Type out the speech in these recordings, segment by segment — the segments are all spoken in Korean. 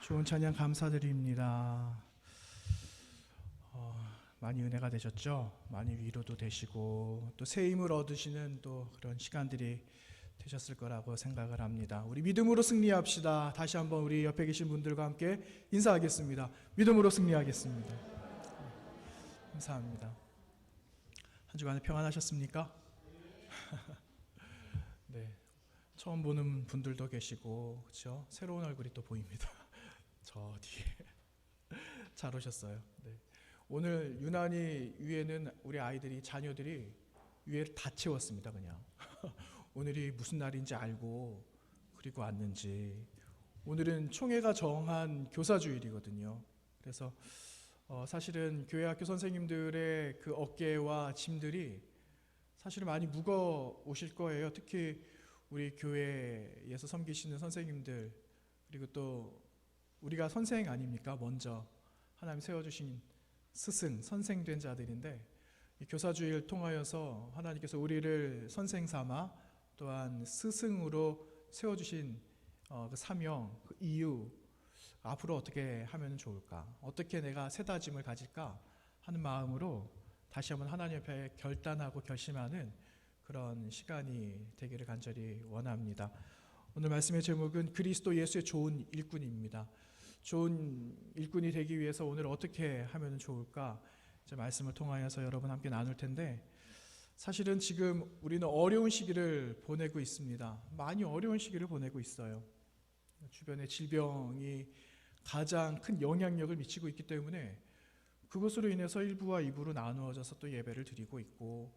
좋은 찬양 감사드립니다. 많이 은혜가 되셨죠? 많이 위로도 되시고 또 새 힘을 얻으시는 또 그런 시간들이 되셨을 거라고 생각을 합니다. 우리 믿음으로 승리합시다. 다시 한번 우리 옆에 계신 분들과 함께 인사하겠습니다. 믿음으로 승리하겠습니다. 감사합니다. 한 주간에 평안하셨습니까? 네, 처음 보는 분들도 계시고 그렇죠? 새로운 얼굴이 또 보입니다. 저 뒤에 잘 오셨어요. 네. 오늘 유난히 위에는 우리 아이들이 자녀들이 위에를 다 채웠습니다. 그냥 오늘이 무슨 날인지 알고 그리고 왔는지. 오늘은 총회가 정한 교사주일이거든요. 그래서 사실은 교회 학교 선생님들의 그 어깨와 짐들이 사실은 많이 무거우실 거예요. 특히 우리 교회에서 섬기시는 선생님들, 그리고 또 우리가 선생 아닙니까? 먼저 하나님 세워주신 스승, 선생된 자들인데 이 교사주의를 통하여서 하나님께서 우리를 선생 삼아 또한 스승으로 세워주신 그 사명, 그 이유, 앞으로 어떻게 하면 좋을까? 어떻게 내가 새 다짐을 가질까? 하는 마음으로 다시 한번 하나님 앞에 결단하고 결심하는 그런 시간이 되기를 간절히 원합니다. 오늘 말씀의 제목은 그리스도 예수의 좋은 일꾼입니다. 좋은 일꾼이 되기 위해서 오늘 어떻게 하면 좋을까? 이제 말씀을 통하여서 여러분 함께 나눌 텐데, 사실은 지금 우리는 어려운 시기를 보내고 있습니다. 많이 어려운 시기를 보내고 있어요. 주변에 질병이 가장 큰 영향력을 미치고 있기 때문에 그것으로 인해서 1부와 2부로 나누어져서 또 예배를 드리고 있고,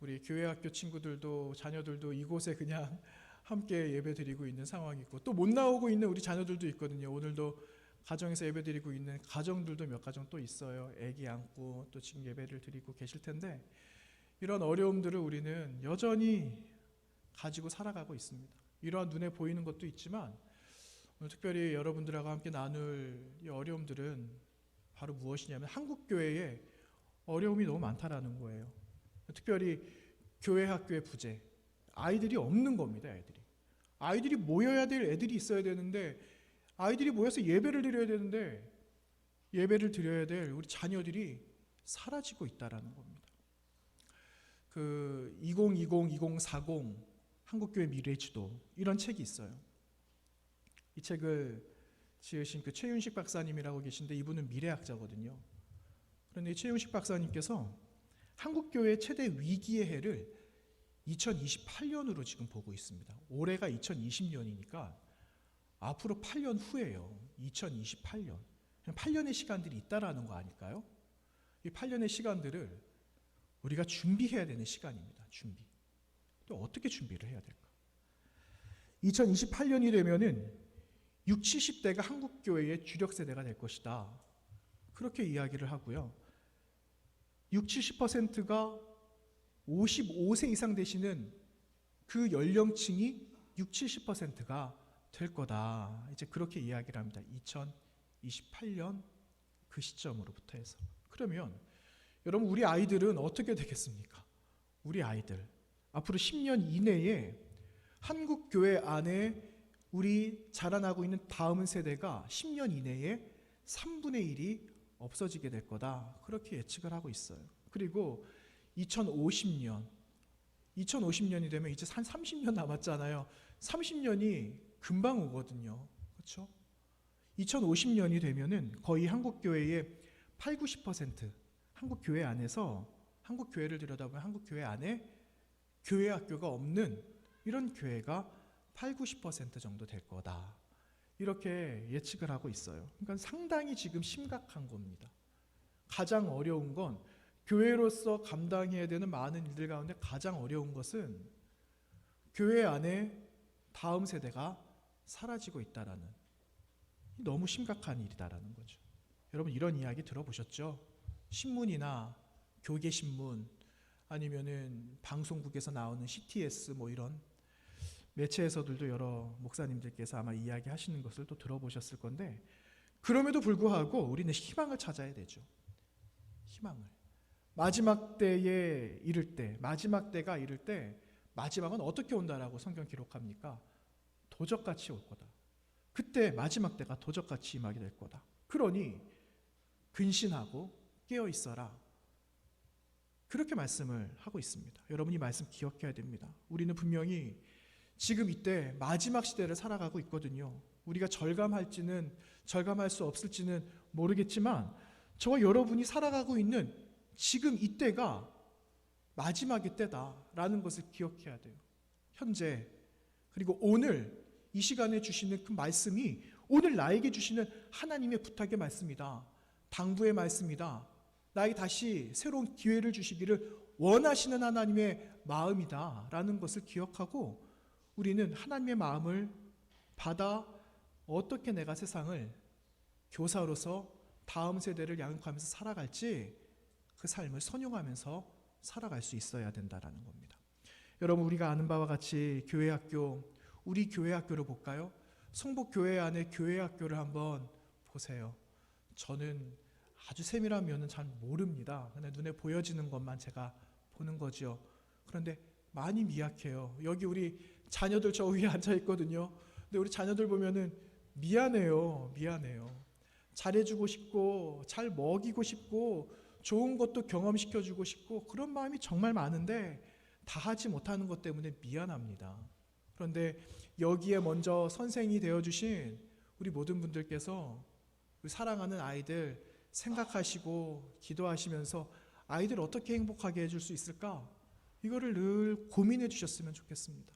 우리 교회 학교 친구들도 자녀들도 이곳에 그냥 함께 예배 드리고 있는 상황이 있고, 또 못 나오고 있는 우리 자녀들도 있거든요. 오늘도 가정에서 예배 드리고 있는 가정들도 몇 가정 또 있어요. 아기 안고 또 지금 예배를 드리고 계실 텐데, 이런 어려움들을 우리는 여전히 가지고 살아가고 있습니다. 이러한 눈에 보이는 것도 있지만 오늘 특별히 여러분들하고 함께 나눌 이 어려움들은 바로 무엇이냐면 한국교회에 어려움이 너무 많다라는 거예요. 특별히 교회 학교의 부재, 아이들이 없는 겁니다. 아이들이 모여야 될 애들이 있어야 되는데, 아이들이 모여서 예배를 드려야 되는데 예배를 드려야 될 우리 자녀들이 사라지고 있다라는 겁니다. 그 2020-2040 한국교회 미래지도, 이런 책이 있어요. 이 책을 지으신 그 최윤식 박사님이라고 계신데 이분은 미래학자거든요. 그런데 최윤식 박사님께서 한국교회의 최대 위기의 해를 2028년으로 지금 보고 있습니다. 올해가 2020년이니까 앞으로 8년 후에요. 2028년. 8년의 시간들이 있다라는 거 아닐까요? 이 8년의 시간들을 우리가 준비해야 되는 시간입니다. 준비. 또 어떻게 준비를 해야 될까? 2028년이 되면은 60, 70대가 한국교회의 주력 세대가 될 것이다. 그렇게 이야기를 하고요. 60, 70%가 55세 이상 되시는 그 연령층이 60, 70%가 될 거다. 이제 그렇게 이야기를 합니다. 2028년 그 시점으로부터 해서. 그러면 여러분, 우리 아이들은 어떻게 되겠습니까? 우리 아이들 앞으로 10년 이내에 한국 교회 안에 우리 자라나고 있는 다음 세대가 10년 이내에 3분의 1이 없어지게 될 거다. 그렇게 예측을 하고 있어요. 그리고 2050년이 되면 이제 한 30년 남았잖아요. 30년이 금방 오거든요. 그렇죠? 2050년이 되면은 거의 한국교회의 8, 90%, 한국교회 안에서, 한국교회를 들여다보면 한국교회 안에 교회 학교가 없는 이런 교회가 8, 90% 정도 될 거다. 이렇게 예측을 하고 있어요. 그러니까 상당히 지금 심각한 겁니다. 가장 어려운 건, 교회로서 감당해야 되는 많은 일들 가운데 가장 어려운 것은 교회 안에 다음 세대가 사라지고 있다라는, 너무 심각한 일이다라는 거죠. 여러분, 이런 이야기 들어보셨죠? 신문이나 교계신문, 아니면은 방송국에서 나오는 CTS 뭐 이런 매체에서들도 여러 목사님들께서 아마 이야기하시는 것을 또 들어보셨을 건데, 그럼에도 불구하고 우리는 희망을 찾아야 되죠. 희망을. 마지막 때에 이를 때, 마지막 때가 이를 때, 마지막은 어떻게 온다라고 성경 기록합니까? 도적같이 올 거다. 그때 마지막 때가 도적같이 임하게 될 거다. 그러니 근신하고 깨어 있어라. 그렇게 말씀을 하고 있습니다. 여러분 이 말씀 기억해야 됩니다. 우리는 분명히 지금 이때 마지막 시대를 살아가고 있거든요. 우리가 절감할지는 절감할 수 없을지는 모르겠지만 저와 여러분이 살아가고 있는 지금 이때가 마지막의 때다라는 것을 기억해야 돼요. 현재 그리고 오늘 이 시간에 주시는 그 말씀이 오늘 나에게 주시는 하나님의 부탁의 말씀이다. 당부의 말씀이다. 나에게 다시 새로운 기회를 주시기를 원하시는 하나님의 마음이다 라는 것을 기억하고 우리는 하나님의 마음을 받아 어떻게 내가 세상을 교사로서 다음 세대를 양육하면서 살아갈지 그 삶을 선용하면서 살아갈 수 있어야 된다라는 겁니다. 여러분 우리가 아는 바와 같이 교회학교, 우리 교회학교를 볼까요? 성북교회 안에 교회학교를 한번 보세요. 저는 아주 세밀한 면은 잘 모릅니다. 그냥 눈에 보여지는 것만 제가 보는 거죠. 그런데 많이 미약해요. 여기 우리 자녀들 저 위에 앉아 있거든요. 근데 우리 자녀들 보면은 미안해요. 잘해주고 싶고 잘 먹이고 싶고 좋은 것도 경험시켜주고 싶고 그런 마음이 정말 많은데 다 하지 못하는 것 때문에 미안합니다. 그런데 여기에 먼저 선생이 되어주신 우리 모든 분들께서 우리 사랑하는 아이들 생각하시고 기도하시면서 아이들 어떻게 행복하게 해줄 수 있을까? 이거를 늘 고민해 주셨으면 좋겠습니다.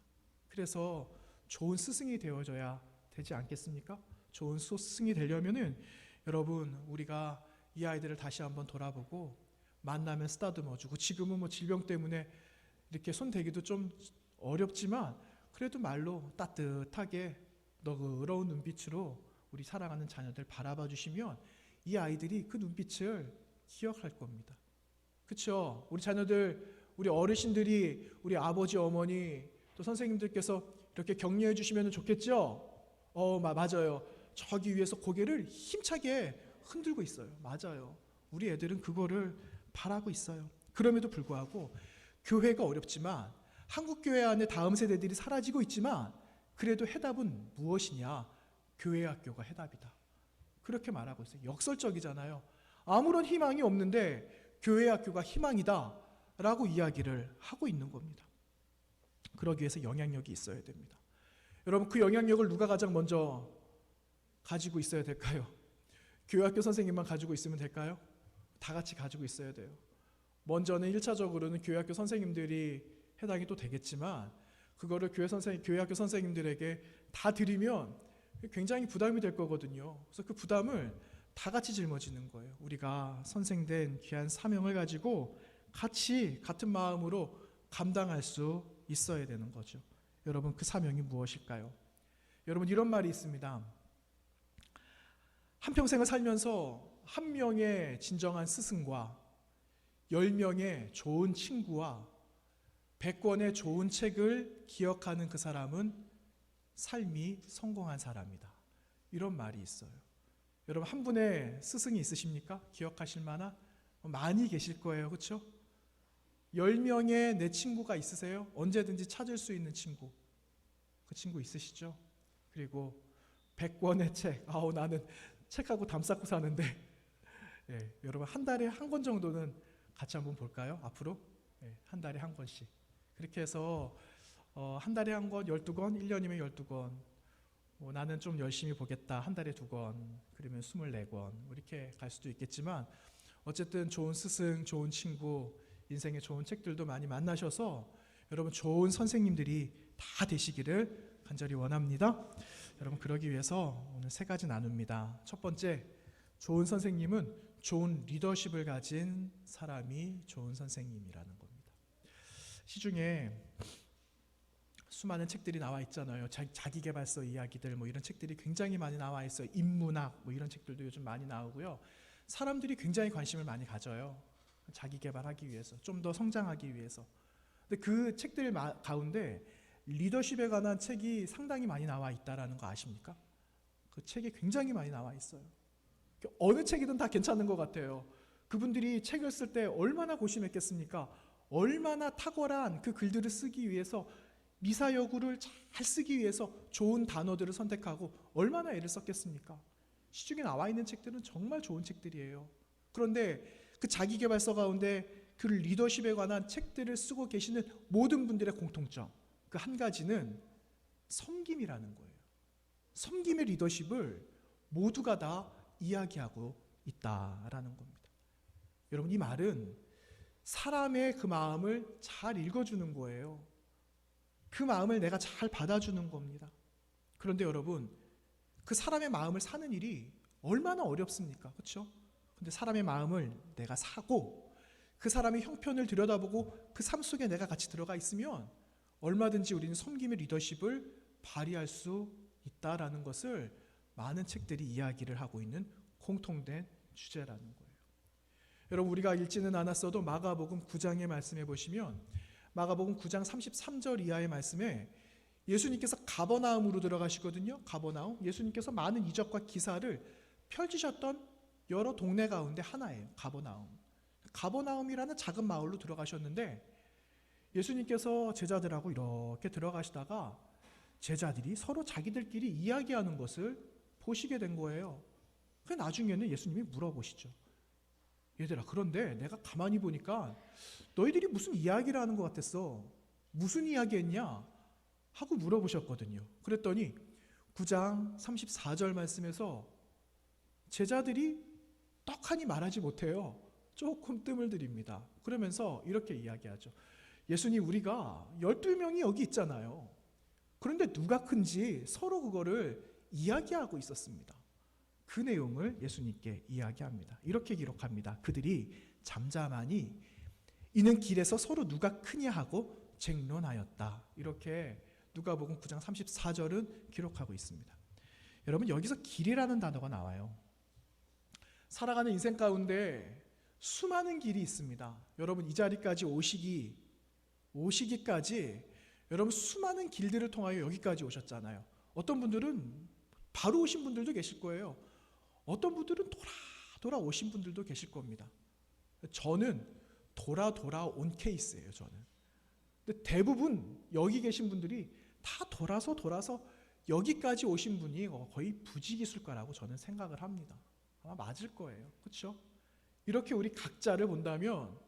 그래서 좋은 스승이 되어줘야 되지 않겠습니까? 좋은 스승이 되려면은 여러분 우리가 이 아이들을 다시 한번 돌아보고 만나면 쓰다듬어주고 지금은 뭐 질병 때문에 이렇게 손 대기도 좀 어렵지만 그래도 말로 따뜻하게 너그러운 눈빛으로 우리 사랑하는 자녀들 바라봐 주시면 이 아이들이 그 눈빛을 기억할 겁니다. 그렇죠? 우리 자녀들, 우리 어르신들이 우리 아버지, 어머니 또 선생님들께서 이렇게 격려해 주시면 좋겠죠? 맞아요. 저기 위에서 고개를 힘차게 흔들고 있어요. 맞아요. 우리 애들은 그거를 바라고 있어요. 그럼에도 불구하고 교회가 어렵지만 한국교회 안에 다음 세대들이 사라지고 있지만 그래도 해답은 무엇이냐? 교회학교가 해답이다. 그렇게 말하고 있어요. 역설적이잖아요. 아무런 희망이 없는데 교회학교가 희망이다 라고 이야기를 하고 있는 겁니다. 그러기 위해서 영향력이 있어야 됩니다. 여러분 그 영향력을 누가 가장 먼저 가지고 있어야 될까요? 교회학교 선생님만 가지고 있으면 될까요? 다 같이 가지고 있어야 돼요. 먼저는 1차적으로는 교회학교 선생님들이 해당이 또 되겠지만 그거를 교회학교 선생님들에게 다 드리면 굉장히 부담이 될 거거든요. 그래서 그 부담을 다 같이 짊어지는 거예요. 우리가 선생된 귀한 사명을 가지고 같은 마음으로 감당할 수 있어야 되는 거죠. 여러분 그 사명이 무엇일까요? 여러분 이런 말이 있습니다. 한평생을 살면서 한 명의 진정한 스승과 10명의 좋은 친구와 100권의 좋은 책을 기억하는 그 사람은 삶이 성공한 사람이다. 이런 말이 있어요. 여러분 한 분의 스승이 있으십니까? 기억하실 만한? 많이 계실 거예요. 그렇죠? 10명의 내 친구가 있으세요? 언제든지 찾을 수 있는 친구. 그 친구 있으시죠? 그리고 100권의 책. 나는 책하고 담 쌓고 사는데 여러분 한 달에 한 권 정도는 같이 한번 볼까요? 앞으로? 한 달에 한 권씩. 그렇게 해서 한 달에 한 권, 12권, 1년이면 12권. 나는 좀 열심히 보겠다. 한 달에 2권, 그러면 24권. 이렇게 갈 수도 있겠지만 어쨌든 좋은 스승, 좋은 친구, 인생의 좋은 책들도 많이 만나셔서 여러분 좋은 선생님들이 다 되시기를 간절히 원합니다. 여러분 그러기 위해서 오늘 3가지 나눕니다. 첫 번째, 좋은 선생님은 좋은 리더십을 가진 사람이 좋은 선생님이라는 겁니다. 시중에 수많은 책들이 나와 있잖아요. 자기계발서 이야기들 이런 책들이 굉장히 많이 나와 있어요. 인문학 이런 책들도 요즘 많이 나오고요. 사람들이 굉장히 관심을 많이 가져요. 자기계발하기 위해서, 좀 더 성장하기 위해서. 근데 그 책들 가운데 리더십에 관한 책이 상당히 많이 나와 있다라는 거 아십니까? 그 책이 굉장히 많이 나와 있어요. 어느 책이든 다 괜찮은 것 같아요. 그분들이 책을 쓸 때 얼마나 고심했겠습니까? 얼마나 탁월한 그 글들을 쓰기 위해서 미사여구를 잘 쓰기 위해서 좋은 단어들을 선택하고 얼마나 애를 썼겠습니까? 시중에 나와 있는 책들은 정말 좋은 책들이에요. 그런데 그 자기계발서 가운데 그 리더십에 관한 책들을 쓰고 계시는 모든 분들의 공통점, 그 한 가지는 섬김이라는 거예요. 섬김의 리더십을 모두가 다 이야기하고 있다라는 겁니다. 여러분, 이 말은 사람의 그 마음을 잘 읽어주는 거예요. 그 마음을 내가 잘 받아주는 겁니다. 그런데 여러분, 그 사람의 마음을 사는 일이 얼마나 어렵습니까? 그렇죠? 근데 사람의 마음을 내가 사고 그 사람의 형편을 들여다보고 그 삶 속에 내가 같이 들어가 있으면 얼마든지 우리는 섬김의 리더십을 발휘할 수 있다라는 것을 많은 책들이 이야기를 하고 있는 공통된 주제라는 거예요. 여러분, 우리가 읽지는 않았어도 마가복음 9장의 말씀에 보시면 마가복음 9장 33절 이하의 말씀에 예수님께서 가버나움으로 들어가시거든요. 가버나움, 예수님께서 많은 이적과 기사를 펼치셨던 여러 동네 가운데 하나예요. 가버나움이라는 작은 마을로 들어가셨는데 예수님께서 제자들하고 이렇게 들어가시다가 제자들이 서로 자기들끼리 이야기하는 것을 보시게 된 거예요. 그 나중에는 예수님이 물어보시죠. 얘들아, 그런데 내가 가만히 보니까 너희들이 무슨 이야기를 하는 것 같았어. 무슨 이야기 했냐? 하고 물어보셨거든요. 그랬더니 9장 34절 말씀에서 제자들이 떡하니 말하지 못해요. 조금 뜸을 들입니다. 그러면서 이렇게 이야기하죠. 예수님, 우리가 12명이 여기 있잖아요. 그런데 누가 큰지 서로 그거를 이야기하고 있었습니다. 그 내용을 예수님께 이야기합니다. 이렇게 기록합니다. 그들이 잠잠하니 이는 길에서 서로 누가 크냐 하고 쟁론하였다. 이렇게 누가복음 9장 34절은 기록하고 있습니다. 여러분, 여기서 길이라는 단어가 나와요. 살아가는 인생 가운데 수많은 길이 있습니다. 여러분, 이 자리까지 오시기까지 여러분 수많은 길들을 통하여 여기까지 오셨잖아요. 어떤 분들은 바로 오신 분들도 계실 거예요. 어떤 분들은 돌아 오신 분들도 계실 겁니다. 저는 돌아 온 케이스예요. 저는. 근데 대부분 여기 계신 분들이 다 돌아서 여기까지 오신 분이 거의 부지기술가라고 저는 생각을 합니다. 아마 맞을 거예요. 그렇죠? 이렇게 우리 각자를 본다면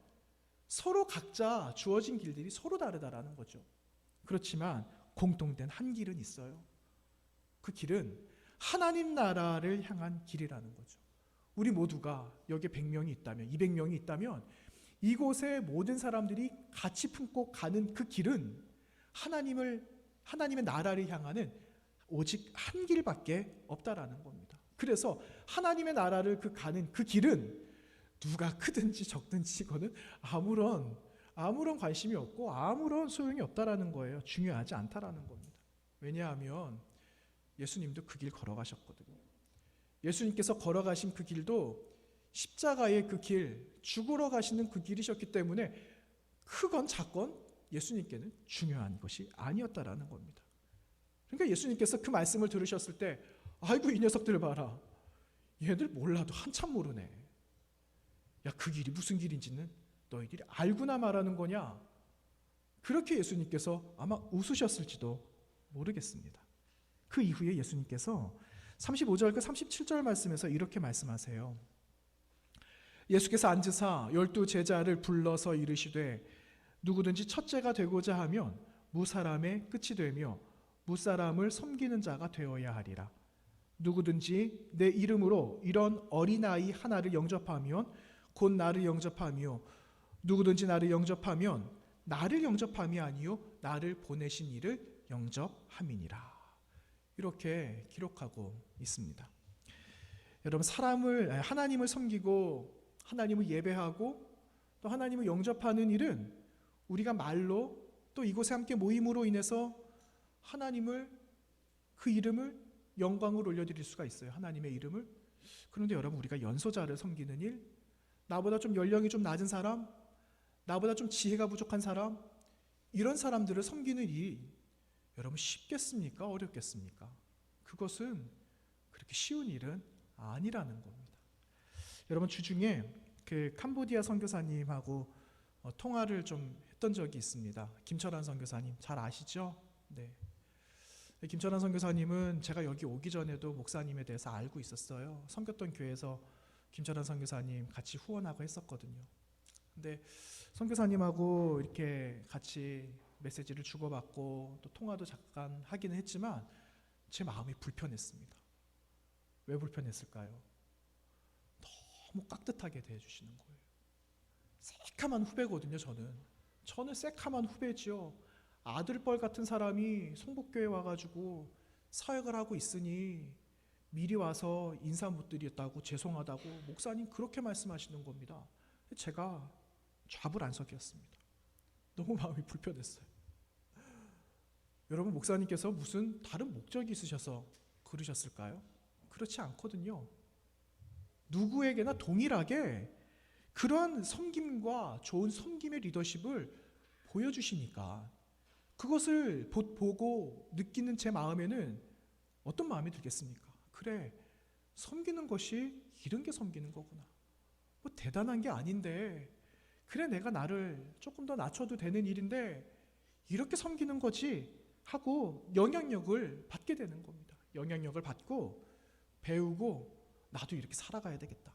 서로 각자 주어진 길들이 서로 다르다라는 거죠. 그렇지만 공통된 한 길은 있어요. 그 길은 하나님 나라를 향한 길이라는 거죠. 우리 모두가 여기에 100명이 있다면, 200명이 있다면 이곳의 모든 사람들이 같이 품고 가는 그 길은 하나님의 나라를 향하는 오직 한 길밖에 없다라는 겁니다. 그래서 하나님의 나라를 가는 그 길은 누가 크든지 적든지 이거는 아무런 관심이 없고 아무런 소용이 없다라는 거예요. 중요하지 않다라는 겁니다. 왜냐하면 예수님도 그 길 걸어가셨거든요. 예수님께서 걸어가신 그 길도 십자가의 그 길, 죽으러 가시는 그 길이셨기 때문에 크건 작건 예수님께는 중요한 것이 아니었다라는 겁니다. 그러니까 예수님께서 그 말씀을 들으셨을 때 아이고, 이 녀석들 봐라. 얘들 몰라도 한참 모르네. 야, 그 길이 무슨 길인지는 너희들이 알구나 말하는 거냐? 그렇게 예수님께서 아마 웃으셨을지도 모르겠습니다. 그 이후에 예수님께서 35절 그 37절 말씀에서 이렇게 말씀하세요. 예수께서 앉으사 12 제자를 불러서 이르시되 누구든지 첫째가 되고자 하면 무사람의 끝이 되며 무사람을 섬기는 자가 되어야 하리라. 누구든지 내 이름으로 이런 어린아이 하나를 영접하면 곧 나를 영접하며 누구든지 나를 영접하면 나를 영접함이 아니요 나를 보내신 이를 영접함이니라. 이렇게 기록하고 있습니다. 여러분, 하나님을 섬기고 하나님을 예배하고 또 하나님을 영접하는 일은 우리가 말로 또 이곳에 함께 모임으로 인해서 그 이름을 영광을 올려드릴 수가 있어요. 하나님의 이름을. 그런데 여러분, 우리가 연소자를 섬기는 일, 나보다 좀 연령이 좀 낮은 사람, 나보다 좀 지혜가 부족한 사람, 이런 사람들을 섬기는 일이 여러분 쉽겠습니까? 어렵겠습니까? 그것은 그렇게 쉬운 일은 아니라는 겁니다. 여러분, 주중에 그 캄보디아 선교사님하고 통화를 좀 했던 적이 있습니다. 김철환 선교사님 잘 아시죠? 네. 김철환 선교사님은 제가 여기 오기 전에도 목사님에 대해서 알고 있었어요. 섬겼던 교회에서 김철환 선교사님 같이 후원하고 했었거든요. 근데 선교사님하고 이렇게 같이 메시지를 주고받고 또 통화도 잠깐 하기는 했지만 제 마음이 불편했습니다. 왜 불편했을까요? 너무 깍듯하게 대해주시는 거예요. 새카만 후배거든요. 저는 새카만 후배지요. 아들뻘 같은 사람이 성북교회 와가지고 사역을 하고 있으니 미리 와서 인사 못 드렸다고 죄송하다고 목사님 그렇게 말씀하시는 겁니다. 제가 좌불안석이었습니다. 너무 마음이 불편했어요. 여러분, 목사님께서 무슨 다른 목적이 있으셔서 그러셨을까요? 그렇지 않거든요. 누구에게나 동일하게 그러한 섬김과 좋은 섬김의 리더십을 보여주시니까 그것을 보고 느끼는 제 마음에는 어떤 마음이 들겠습니까? 그래, 섬기는 것이 이런 게 섬기는 거구나. 뭐 대단한 게 아닌데, 그래 내가 나를 조금 더 낮춰도 되는 일인데 이렇게 섬기는 거지 하고 영향력을 받게 되는 겁니다. 영향력을 받고 배우고 나도 이렇게 살아가야 되겠다.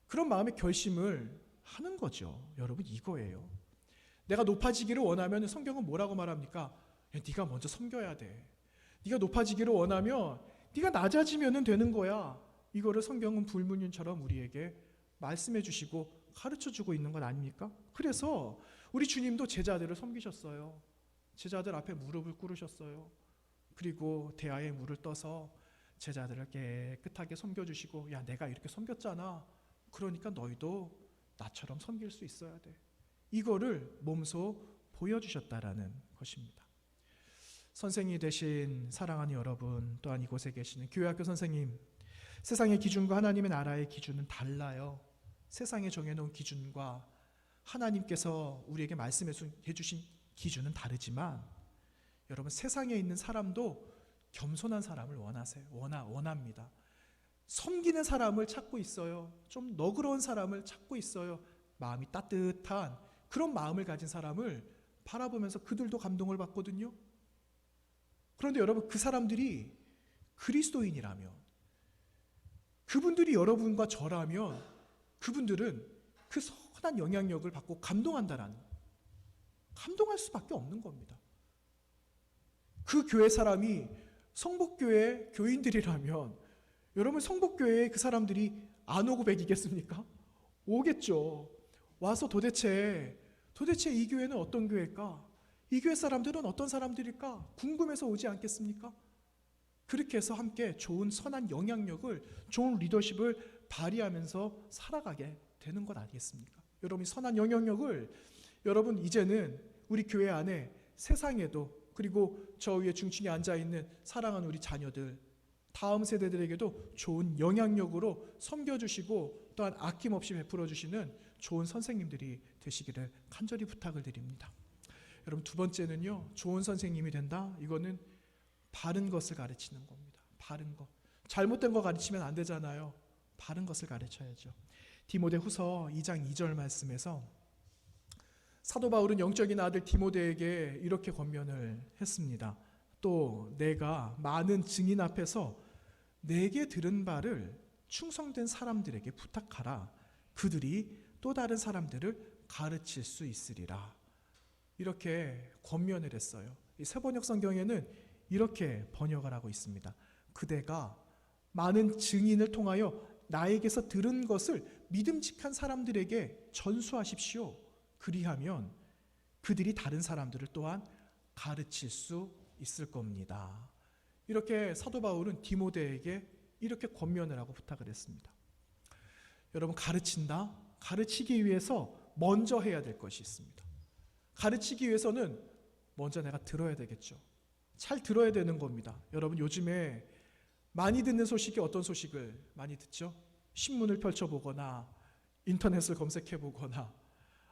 그런 마음의 결심을 하는 거죠. 여러분, 이거예요. 내가 높아지기를 원하면 성경은 뭐라고 말합니까? 야, 네가 먼저 섬겨야 돼. 네가 높아지기를 원하면 네가 낮아지면 되는 거야. 이거를 성경은 불문율처럼 우리에게 말씀해 주시고 가르쳐 주고 있는 건 아닙니까? 그래서 우리 주님도 제자들을 섬기셨어요. 제자들 앞에 무릎을 꿇으셨어요. 그리고 대야에 물을 떠서 제자들을 깨끗하게 섬겨주시고, 야, 내가 이렇게 섬겼잖아. 그러니까 너희도 나처럼 섬길 수 있어야 돼. 이거를 몸소 보여주셨다라는 것입니다. 선생이 되신 사랑하는 여러분, 또한 이곳에 계시는 교회학교 선생님, 세상의 기준과 하나님의 나라의 기준은 달라요. 세상에 정해놓은 기준과 하나님께서 우리에게 말씀해 주신 기준은 다르지만, 여러분, 세상에 있는 사람도 겸손한 사람을 원합니다. 섬기는 사람을 찾고 있어요. 좀 너그러운 사람을 찾고 있어요. 마음이 따뜻한 그런 마음을 가진 사람을 바라보면서 그들도 감동을 받거든요. 그런데 여러분, 그 사람들이 그리스도인이라면, 그분들이 여러분과 저라면 그분들은 그 선한 영향력을 받고 감동할 수밖에 없는 겁니다. 그 교회 사람이 성북교회 교인들이라면 여러분, 성북교회에 그 사람들이 안 오고 배기겠습니까? 오겠죠. 와서 도대체 이 교회는 어떤 교회일까? 이 교회 사람들은 어떤 사람들일까? 궁금해서 오지 않겠습니까? 그렇게 해서 함께 좋은 선한 영향력을, 좋은 리더십을 발휘하면서 살아가게 되는 것 아니겠습니까? 여러분, 선한 영향력을 여러분 이제는 우리 교회 안에 세상에도, 그리고 저 위에 중층에 앉아있는 사랑하는 우리 자녀들, 다음 세대들에게도 좋은 영향력으로 섬겨주시고 또한 아낌없이 베풀어주시는 좋은 선생님들이 되시기를 간절히 부탁을 드립니다. 여러분, 두 번째는요, 좋은 선생님이 된다. 이거는 바른 것을 가르치는 겁니다. 바른 것. 잘못된 거 가르치면 안 되잖아요. 바른 것을 가르쳐야죠. 디모데후서 2장 2절 말씀에서 사도 바울은 영적인 아들 디모데에게 이렇게 권면을 했습니다. 또 내가 많은 증인 앞에서 내게 들은 바를 충성된 사람들에게 부탁하라. 그들이 또 다른 사람들을 가르칠 수 있으리라. 이렇게 권면을 했어요. 이 새번역 성경에는 이렇게 번역을 하고 있습니다. 그대가 많은 증인을 통하여 나에게서 들은 것을 믿음직한 사람들에게 전수하십시오. 그리하면 그들이 다른 사람들을 또한 가르칠 수 있을 겁니다. 이렇게 사도 바울은 디모데에게 이렇게 권면을 하고 부탁을 했습니다. 여러분, 가르치기 위해서 먼저 해야 될 것이 있습니다. 가르치기 위해서는 먼저 내가 들어야 되겠죠. 잘 들어야 되는 겁니다. 여러분, 요즘에 많이 듣는 소식이 어떤 소식을 많이 듣죠? 신문을 펼쳐보거나 인터넷을 검색해보거나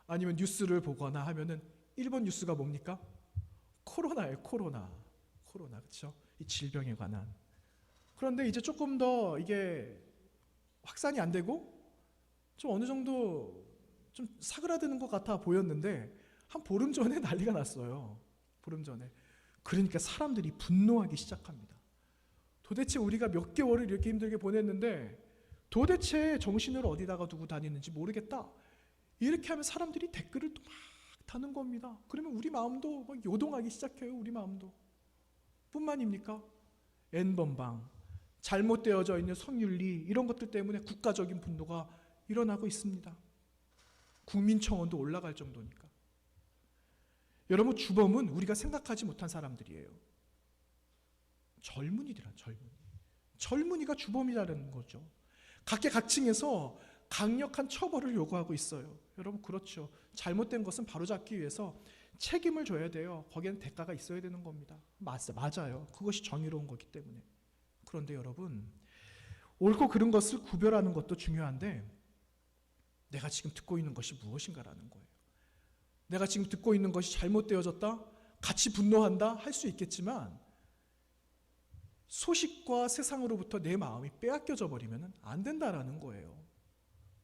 아니면 뉴스를 보거나 하면은 1번 뉴스가 뭡니까? 코로나예요. 코로나, 그렇죠? 이 질병에 관한. 그런데 이제 조금 더 이게 확산이 안 되고 좀 어느 정도 좀 사그라드는 것 같아 보였는데 한 보름 전에 난리가 났어요. 보름 전에. 그러니까 사람들이 분노하기 시작합니다. 도대체 우리가 몇 개월을 이렇게 힘들게 보냈는데 도대체 정신을 어디다가 두고 다니는지 모르겠다. 이렇게 하면 사람들이 댓글을 또 막 다는 겁니다. 그러면 우리 마음도 막 요동하기 시작해요. 우리 마음도. 뿐만입니까? N번방, 잘못되어져 있는 성윤리 이런 것들 때문에 국가적인 분노가 일어나고 있습니다. 국민청원도 올라갈 정도니까. 여러분, 주범은 우리가 생각하지 못한 사람들이에요. 젊은이가 주범이라는 거죠. 각계각층에서 강력한 처벌을 요구하고 있어요. 여러분, 그렇죠. 잘못된 것은 바로잡기 위해서 책임을 져야 돼요. 거기에는 대가가 있어야 되는 겁니다. 맞아요. 그것이 정의로운 거기 때문에. 그런데 여러분, 옳고 그른 것을 구별하는 것도 중요한데 내가 지금 듣고 있는 것이 무엇인가라는 거예요. 내가 지금 듣고 있는 것이 잘못되어졌다? 같이 분노한다? 할 수 있겠지만 소식과 세상으로부터 내 마음이 빼앗겨져 버리면 안 된다라는 거예요.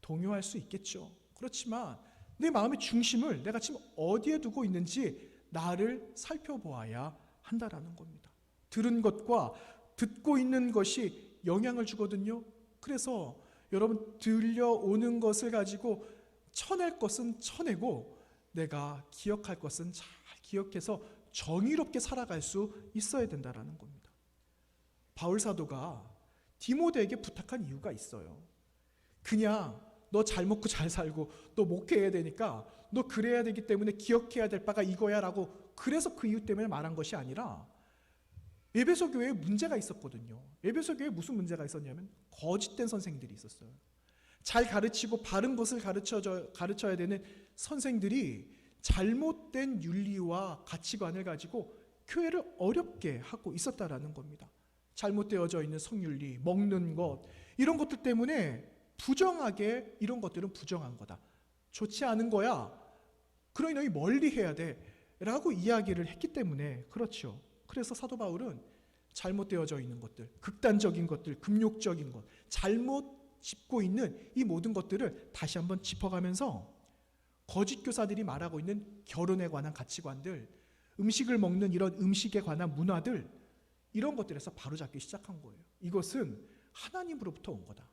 동요할 수 있겠죠. 그렇지만 내 마음의 중심을 내가 지금 어디에 두고 있는지 나를 살펴보아야 한다라는 겁니다. 들은 것과 듣고 있는 것이 영향을 주거든요. 그래서 여러분, 들려오는 것을 가지고 쳐낼 것은 쳐내고 내가 기억할 것은 잘 기억해서 정의롭게 살아갈 수 있어야 된다라는 겁니다. 바울 사도가 디모데에게 부탁한 이유가 있어요. 그냥 너 잘 먹고 잘 살고 너 목회해야 되니까 너 그래야 되기 때문에 기억해야 될 바가 이거야 라고 그래서 그 이유 때문에 말한 것이 아니라 에베소 교회에 문제가 있었거든요. 에베소 교회에 무슨 문제가 있었냐면 거짓된 선생들이 있었어요. 잘 가르치고 바른 것을 가르쳐야 되는 선생들이 잘못된 윤리와 가치관을 가지고 교회를 어렵게 하고 있었다라는 겁니다. 잘못되어져 있는 성윤리, 먹는 것 이런 것들 때문에 부정하게 이런 것들은 부정한 거다. 좋지 않은 거야. 그러니 너희 멀리 해야 돼. 라고 이야기를 했기 때문에 그렇죠. 그래서 사도 바울은 잘못되어져 있는 것들, 극단적인 것들, 금욕적인 것, 잘못 짚고 있는 이 모든 것들을 다시 한번 짚어가면서 거짓 교사들이 말하고 있는 결혼에 관한 가치관들, 음식을 먹는 이런 음식에 관한 문화들 이런 것들에서 바로잡기 시작한 거예요. 이것은 하나님으로부터 온 거다.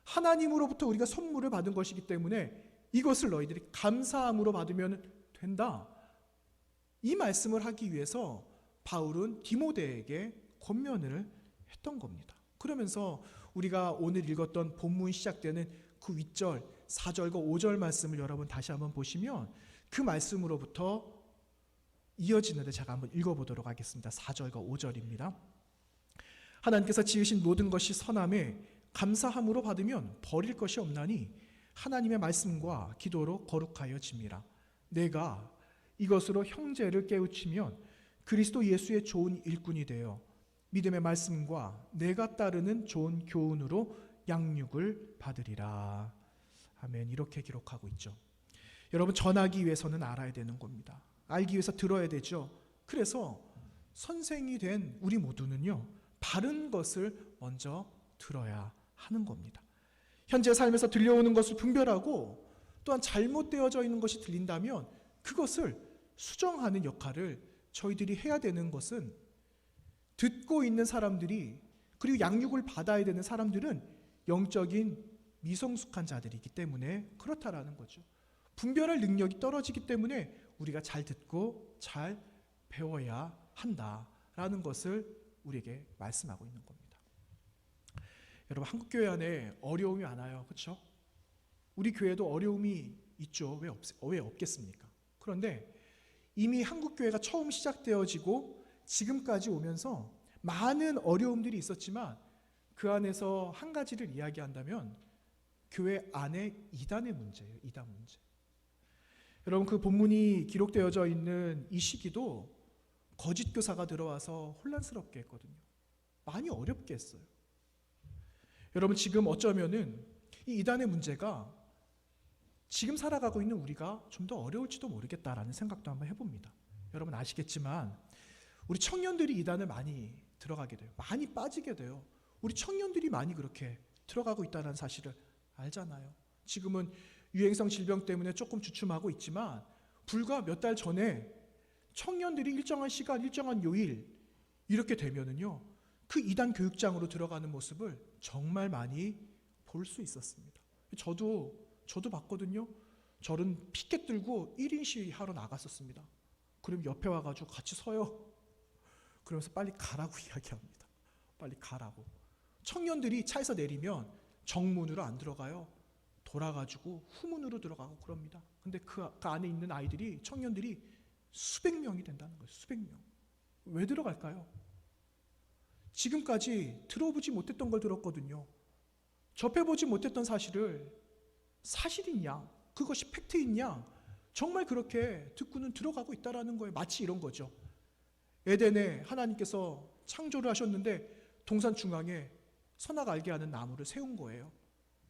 하나님으로부터 우리가 선물을 받은 것이기 때문에 이것을 너희들이 감사함으로 받으면 된다. 이 말씀을 하기 위해서 바울은 디모데에게 권면을 했던 겁니다. 그러면서 우리가 오늘 읽었던 본문이 시작되는 그 윗절 4절과 5절 말씀을 여러분 다시 한번 보시면 그 말씀으로부터 이어지는데 제가 한번 읽어보도록 하겠습니다. 4절과 5절입니다. 하나님께서 지으신 모든 것이 선함에 감사함으로 받으면 버릴 것이 없나니 하나님의 말씀과 기도로 거룩하여 짐이라. 내가 이것으로 형제를 깨우치면 그리스도 예수의 좋은 일꾼이 되어 믿음의 말씀과 내가 따르는 좋은 교훈으로 양육을 받으리라. 아멘. 이렇게 기록하고 있죠. 여러분, 전하기 위해서는 알아야 되는 겁니다. 알기 위해서 들어야 되죠. 그래서 선생이 된 우리 모두는요, 바른 것을 먼저 들어야 하는 겁니다. 현재 삶에서 들려오는 것을 분별하고 또한 잘못되어져 있는 것이 들린다면 그것을 수정하는 역할을 저희들이 해야 되는 것은 듣고 있는 사람들이 그리고 양육을 받아야 되는 사람들은 영적인 미성숙한 자들이기 때문에 그렇다라는 거죠. 분별할 능력이 떨어지기 때문에 우리가 잘 듣고 잘 배워야 한다라는 것을 우리에게 말씀하고 있는 겁니다. 여러분, 한국교회 안에 어려움이 많아요. 그렇죠? 우리 교회도 어려움이 있죠. 왜 없겠습니까? 그런데 이미 한국교회가 처음 시작되어지고 지금까지 오면서 많은 어려움들이 있었지만 그 안에서 한 가지를 이야기한다면 교회 안에 이단의 문제예요. 이단 문제. 여러분, 그 본문이 기록되어져 있는 이 시기도 거짓 교사가 들어와서 혼란스럽게 했거든요. 많이 어렵게 했어요. 여러분, 지금 어쩌면은 이 이단의 문제가 지금 살아가고 있는 우리가 좀 더 어려울지도 모르겠다라는 생각도 한번 해봅니다. 여러분 아시겠지만 우리 청년들이 이단을 많이 들어가게 돼요. 많이 빠지게 돼요. 우리 청년들이 많이 그렇게 들어가고 있다는 사실을 알잖아요. 지금은 유행성 질병 때문에 조금 주춤하고 있지만 불과 몇 달 전에 청년들이 일정한 시간, 일정한 요일 이렇게 되면은요, 그 이단 교육장으로 들어가는 모습을 정말 많이 볼 수 있었습니다. 저도 봤거든요. 저는 피켓 들고 1인 시위하러 나갔었습니다. 그럼 옆에 와가지고 같이 서요. 그러면서 빨리 가라고 이야기합니다. 빨리 가라고. 청년들이 차에서 내리면 정문으로 안 들어가요. 돌아가지고 후문으로 들어가고 그럽니다. 근데 그 안에 있는 아이들이, 청년들이 수백 명이 된다는 거예요. 수백 명. 왜 들어갈까요? 지금까지 들어보지 못했던 걸 들었거든요. 접해보지 못했던 사실을 사실이냐, 그것이 팩트이냐, 정말 그렇게 듣고는 들어가고 있다는 거예요. 마치 이런 거죠. 에덴에 하나님께서 창조를 하셨는데 동산 중앙에 선악 알게 하는 나무를 세운 거예요.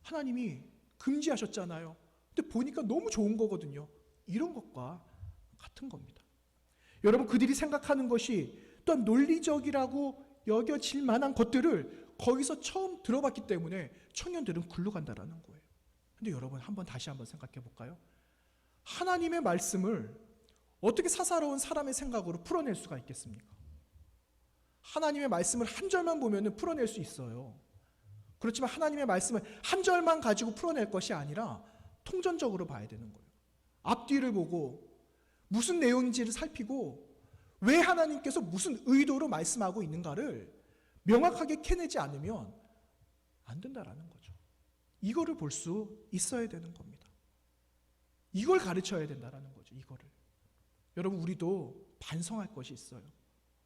하나님이 금지하셨잖아요. 근데 보니까 너무 좋은 거거든요. 이런 것과 같은 겁니다. 여러분, 그들이 생각하는 것이 또한 논리적이라고 여겨질 만한 것들을 거기서 처음 들어봤기 때문에 청년들은 굴러간다라는 거예요. 근데 여러분, 다시 한번 생각해 볼까요? 하나님의 말씀을 어떻게 사사로운 사람의 생각으로 풀어낼 수가 있겠습니까? 하나님의 말씀을 한 절만 보면 풀어낼 수 있어요. 그렇지만 하나님의 말씀을 한 절만 가지고 풀어낼 것이 아니라 통전적으로 봐야 되는 거예요. 앞뒤를 보고 무슨 내용인지를 살피고 왜 하나님께서 무슨 의도로 말씀하고 있는가를 명확하게 캐내지 않으면 안 된다라는 거죠. 이거를 볼 수 있어야 되는 겁니다. 이걸 가르쳐야 된다라는 거죠. 이거를. 여러분, 우리도 반성할 것이 있어요.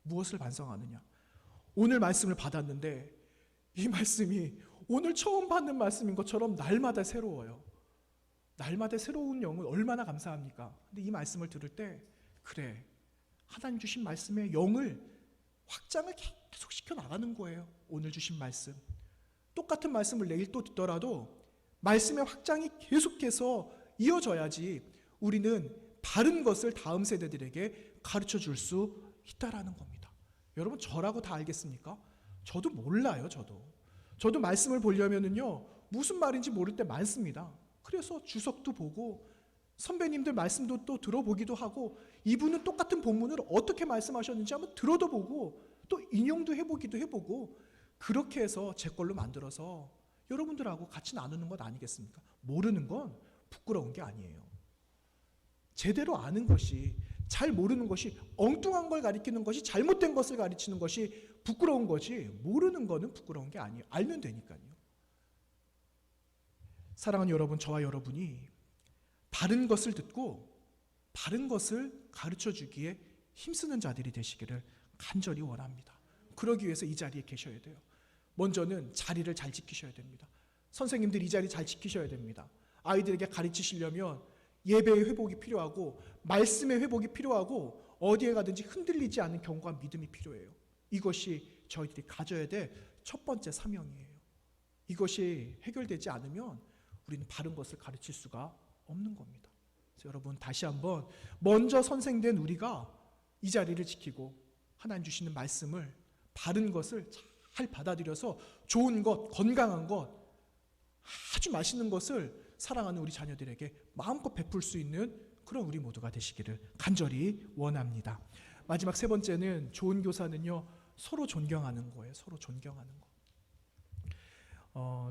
무엇을 반성하느냐? 오늘 말씀을 받았는데 이 말씀이 오늘 처음 받는 말씀인 것처럼 날마다 새로워요. 날마다 새로운 영은 얼마나 감사합니까? 근데 이 말씀을 들을 때, 그래, 하나님 주신 말씀의 영을 확장을 계속 시켜 나가는 거예요. 오늘 주신 말씀. 똑같은 말씀을 내일 또 듣더라도 말씀의 확장이 계속해서 이어져야지 우리는 바른 것을 다음 세대들에게 가르쳐 줄 수 있다라는 겁니다. 여러분, 저라고 다 알겠습니까? 저도 몰라요. 저도 말씀을 보려면은요, 무슨 말인지 모를 때 많습니다. 그래서 주석도 보고 선배님들 말씀도 또 들어보기도 하고, 이분은 똑같은 본문을 어떻게 말씀하셨는지 한번 들어도 보고 또 인용도 해보기도 해보고, 그렇게 해서 제 걸로 만들어서 여러분들하고 같이 나누는 것 아니겠습니까? 모르는 건 부끄러운 게 아니에요. 제대로 아는 것이, 잘 모르는 것이, 엉뚱한 걸 가리키는 것이, 잘못된 것을 가르치는 것이 부끄러운 거지, 모르는 거는 부끄러운 게 아니에요. 알면 되니까요. 사랑하는 여러분, 저와 여러분이 바른 것을 듣고 바른 것을 가르쳐 주기에 힘쓰는 자들이 되시기를 간절히 원합니다. 그러기 위해서 이 자리에 계셔야 돼요. 먼저는 자리를 잘 지키셔야 됩니다. 선생님들 이 자리 잘 지키셔야 됩니다. 아이들에게 가르치시려면 예배의 회복이 필요하고 말씀의 회복이 필요하고 어디에 가든지 흔들리지 않는 경고와 믿음이 필요해요. 이것이 저희들이 가져야 될 첫 번째 사명이에요. 이것이 해결되지 않으면 우리는 바른 것을 가르칠 수가 없는 겁니다. 그래서 여러분, 다시 한번 먼저 선생된 우리가 이 자리를 지키고 하나님 주시는 말씀을, 바른 것을 잘 받아들여서 좋은 것, 건강한 것, 아주 맛있는 것을 사랑하는 우리 자녀들에게 마음껏 베풀 수 있는 그런 우리 모두가 되시기를 간절히 원합니다. 마지막 세 번째는, 좋은 교사는요, 서로 존경하는 거예요. 서로 존경하는 거.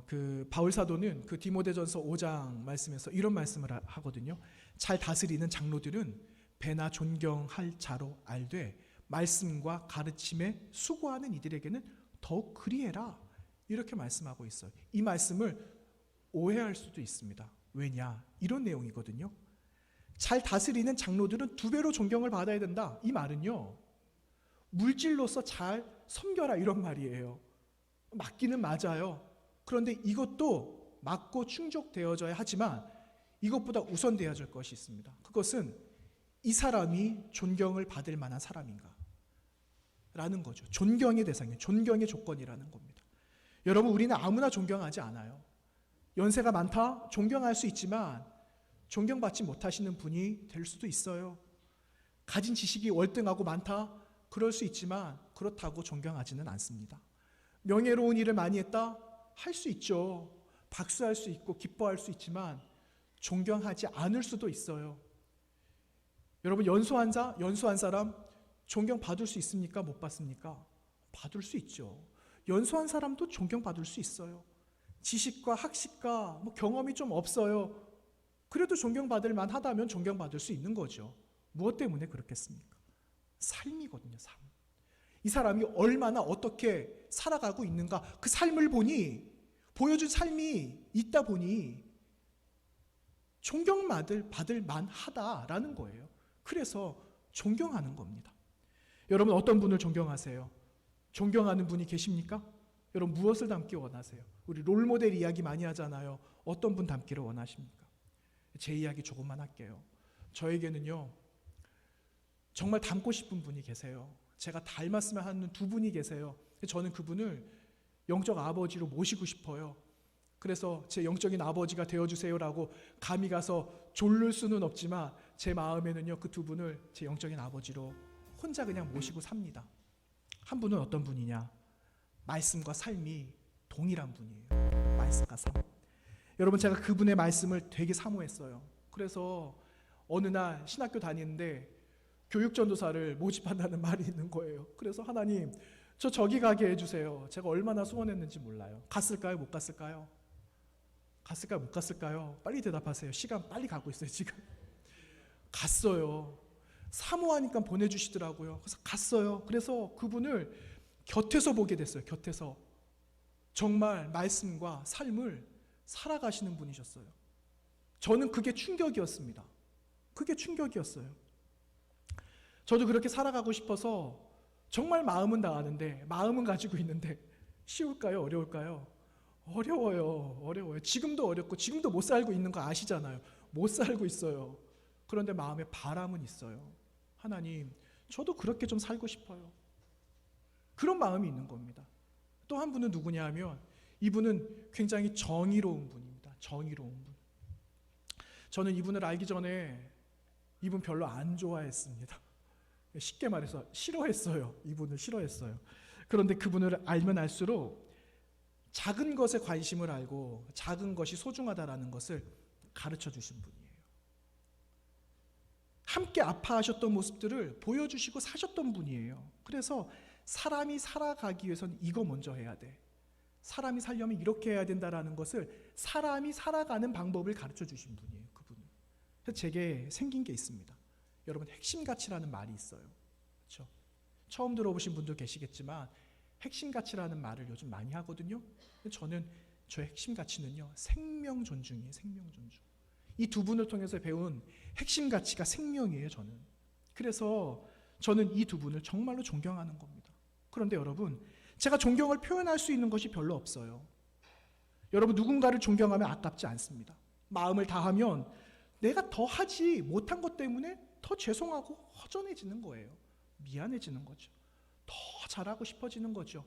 그 바울 사도는 그 디모데전서 5장 말씀에서 이런 말씀을 하거든요. 잘 다스리는 장로들은 배나 존경할 자로 알되 말씀과 가르침에 수고하는 이들에게는 더욱 그리해라. 이렇게 말씀하고 있어요. 이 말씀을 오해할 수도 있습니다. 왜냐? 이런 내용이거든요. 잘 다스리는 장로들은 2배로 존경을 받아야 된다. 이 말은요, 물질로서 잘 섬겨라, 이런 말이에요. 맞기는 맞아요. 그런데 이것도 맞고 충족되어져야 하지만 이것보다 우선되어질 것이 있습니다. 그것은 이 사람이 존경을 받을 만한 사람인가 라는 거죠. 존경의 대상이에요. 존경의 조건이라는 겁니다. 여러분, 우리는 아무나 존경하지 않아요. 연세가 많다? 존경할 수 있지만 존경받지 못하시는 분이 될 수도 있어요. 가진 지식이 월등하고 많다? 그럴 수 있지만 그렇다고 존경하지는 않습니다. 명예로운 일을 많이 했다? 할 수 있죠. 박수할 수 있고 기뻐할 수 있지만 존경하지 않을 수도 있어요. 여러분 연수한 사람 존경받을 수 있습니까? 못 받습니까? 받을 수 있죠. 연수한 사람도 존경받을 수 있어요. 지식과 학식과 경험이 좀 없어요. 그래도 존경받을 만하다면 존경받을 수 있는 거죠. 무엇 때문에 그렇겠습니까? 삶이거든요. 삶. 이 사람이 얼마나 어떻게 살아가고 있는가, 그 삶을 보니, 보여준 삶이 있다 보니 존경받을 만하다라는 거예요. 그래서 존경하는 겁니다. 여러분 어떤 분을 존경하세요? 존경하는 분이 계십니까? 여러분 무엇을 닮기 원하세요? 우리 롤모델 이야기 많이 하잖아요. 어떤 분 닮기를 원하십니까? 제 이야기 조금만 할게요. 저에게는요, 정말 닮고 싶은 분이 계세요. 제가 닮았으면 하는 두 분이 계세요. 저는 그분을 영적 아버지로 모시고 싶어요. 그래서 제 영적인 아버지가 되어주세요라고 감히 가서 졸를 수는 없지만 제 마음에는요, 그 두 분을 제 영적인 아버지로 혼자 그냥 모시고 삽니다. 한 분은 어떤 분이냐? 말씀과 삶이 동일한 분이에요. 말씀과 삶. 여러분 제가 그분의 말씀을 되게 사모했어요. 그래서 어느 날 신학교 다니는데 교육전도사를 모집한다는 말이 있는 거예요. 그래서 하나님, 저기 가게 해주세요. 제가 얼마나 소원했는지 몰라요. 갔을까요? 못 갔을까요? 갔을까요? 못 갔을까요? 빨리 대답하세요. 시간 빨리 가고 있어요 지금. 갔어요. 사모하니까 보내주시더라고요. 그래서 갔어요. 그래서 그분을 곁에서 보게 됐어요. 곁에서. 정말 말씀과 삶을 살아가시는 분이셨어요. 저는 그게 충격이었습니다. 그게 충격이었어요. 저도 그렇게 살아가고 싶어서 정말 마음은 다 아는데, 마음은 가지고 있는데 쉬울까요? 어려울까요? 어려워요. 지금도 어렵고 지금도 못 살고 있는 거 아시잖아요. 못 살고 있어요. 그런데 마음에 바람은 있어요. 하나님, 저도 그렇게 좀 살고 싶어요. 그런 마음이 있는 겁니다. 또 한 분은 누구냐 하면 이분은 굉장히 정의로운 분입니다. 정의로운 분. 저는 이분을 알기 전에 이분 별로 안 좋아했습니다. 쉽게 말해서 싫어했어요. 이분을 싫어했어요. 그런데 그분을 알면 알수록 작은 것에 관심을 알고 작은 것이 소중하다라는 것을 가르쳐 주신 분이에요. 함께 아파하셨던 모습들을 보여주시고 사셨던 분이에요. 그래서 사람이 살아가기 위해서는 이거 먼저 해야 돼. 사람이 살려면 이렇게 해야 된다라는 것을 사람이 살아가는 방법을 가르쳐 주신 분이에요. 그분은. 그래서 제게 생긴 게 있습니다. 여러분 핵심 가치라는 말이 있어요. 그렇죠? 처음 들어보신 분도 계시겠지만 핵심 가치라는 말을 요즘 많이 하거든요. 저는 저의 핵심 가치는요, 생명 존중이에요. 생명 존중. 이 두 분을 통해서 배운 핵심 가치가 생명이에요. 저는. 그래서 저는 이 두 분을 정말로 존경하는 겁니다. 그런데 여러분, 제가 존경을 표현할 수 있는 것이 별로 없어요. 여러분, 누군가를 존경하면 아깝지 않습니다. 마음을 다하면 내가 더 하지 못한 것 때문에 더 죄송하고 허전해지는 거예요. 미안해지는 거죠. 더 잘하고 싶어지는 거죠.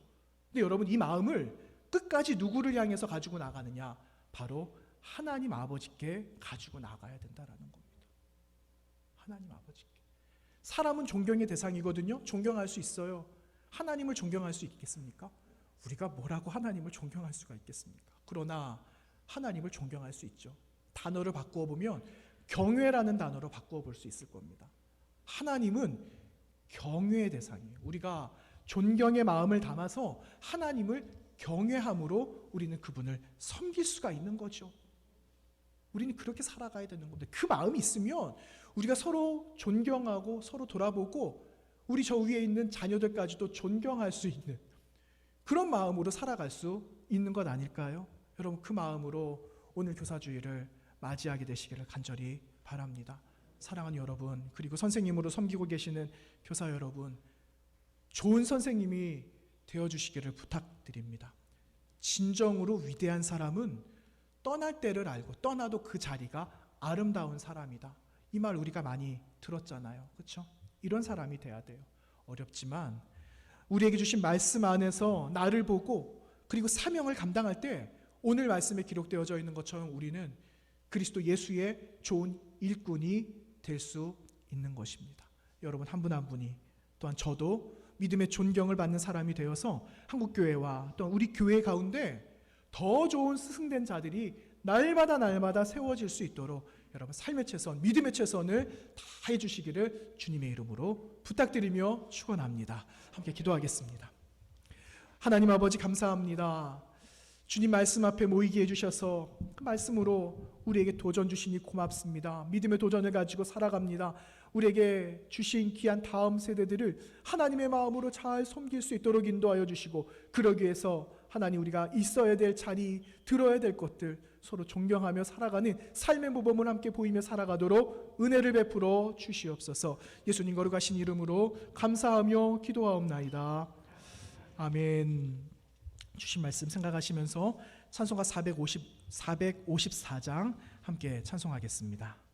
근데 여러분, 이 마음을 끝까지 누구를 향해서 가지고 나가느냐? 바로 하나님 아버지께 가지고 나가야 된다라는 겁니다. 하나님 아버지께. 사람은 존경의 대상이거든요. 존경할 수 있어요. 하나님을 존경할 수 있겠습니까? 우리가 뭐라고 하나님을 존경할 수가 있겠습니까? 그러나 하나님을 존경할 수 있죠. 단어를 바꾸어 보면 경외라는 단어로 바꾸어 볼 수 있을 겁니다. 하나님은 경외의 대상이에요. 우리가 존경의 마음을 담아서 하나님을 경외함으로 우리는 그분을 섬길 수가 있는 거죠. 우리는 그렇게 살아가야 되는 건데, 그 마음이 있으면 우리가 서로 존경하고 서로 돌아보고 우리 저 위에 있는 자녀들까지도 존경할 수 있는 그런 마음으로 살아갈 수 있는 것 아닐까요? 여러분, 그 마음으로 오늘 교사주일을 맞이하게 되시기를 간절히 바랍니다. 사랑하는 여러분, 그리고 선생님으로 섬기고 계시는 교사 여러분, 좋은 선생님이 되어주시기를 부탁드립니다. 진정으로 위대한 사람은 떠날 때를 알고 떠나도 그 자리가 아름다운 사람이다. 이 말 우리가 많이 들었잖아요. 그렇죠? 이런 사람이 돼야 돼요. 어렵지만 우리에게 주신 말씀 안에서 나를 보고 그리고 사명을 감당할 때 오늘 말씀에 기록되어져 있는 것처럼 우리는 그리스도 예수의 좋은 일꾼이 될 수 있는 것입니다. 여러분 한 분 한 분이, 또한 저도 믿음의 존경을 받는 사람이 되어서 한국교회와 또 우리 교회 가운데 더 좋은 스승된 자들이 날마다 세워질 수 있도록 여러분 삶의 최선, 믿음의 최선을 다해 주시기를 주님의 이름으로 부탁드리며 축원합니다. 함께 기도하겠습니다. 하나님 아버지 감사합니다. 주님 말씀 앞에 모이게 해주셔서 그 말씀으로 우리에게 도전 주시니 고맙습니다. 믿음의 도전을 가지고 살아갑니다. 우리에게 주신 귀한 다음 세대들을 하나님의 마음으로 잘 섬길 수 있도록 인도하여 주시고, 그러기 위해서 하나님 우리가 있어야 될 자리, 들어야 될 것들 서로 존경하며 살아가는 삶의 모범을 함께 보이며 살아가도록 은혜를 베풀어 주시옵소서. 예수님 거룩하신 이름으로 감사하며 기도하옵나이다. 아멘. 주신 말씀 생각하시면서 찬송가 454장 함께 찬송하겠습니다.